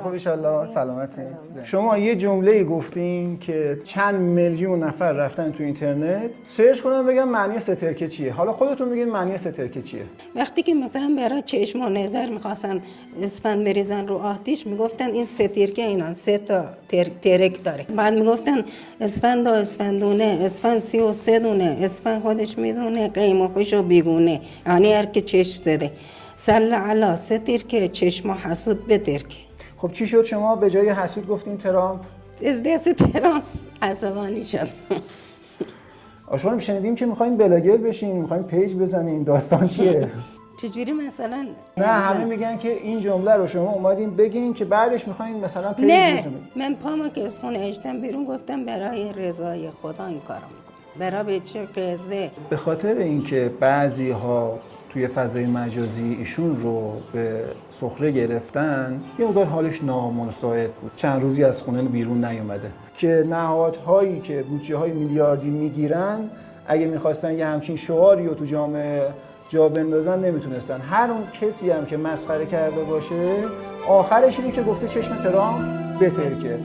خوب ان شاء الله سلامتین. شما یه جمله گفتین که چند میلیون نفر رفتن تو اینترنت سرچ کنن بگن معنی سترکه چیه. حالا خودتون بگین معنی سترکه چیه. وقتی که مثلا برای چشم و نظر میخواستن اسفند بریزن رو آتیش میگفتن این سترکه اینا 3 تا ترک داره. بعد میگفتن اسفند و اسفندونه، اسفند 33 دونه، اسفند خودش میدونه قیم و خوش و بیگونه، یعنی هر که چشم زده صلی علی سترکه چشم و حسود بترکه. خب چی شد شما به جای حسود گفتین ترامپ؟ از دست ترانس عصبانی شد. شما رو شنیدیم که میخواین بلاگر بشین، میخواین پیج بزنین، داستان چیه؟ چجوری مثلا؟ نه همه میگن که این جمله رو شما اومدین بگین که بعدش میخواین مثلا پیج نه بزنین. من پامو که از خونه اشتم بیرون گفتم برای رضای خدا این کارو میکنم. برای بچه قضه. به خاطر اینکه بعضی ها توی فضای مجازی ایشون رو به سخره گرفتن یه مقدار حالش نامساعد بود. چند روزی از خونه بیرون نیومده که نهادهایی که بودجه های میلیاردی میگیرن اگه میخواستن یه همچین شعاری رو تو جامعه جا بندازن نمیتونستن. هر اون کسی هم که مسخره کرده باشه آخرش اینه که گفته چشم ترامپ بترکه.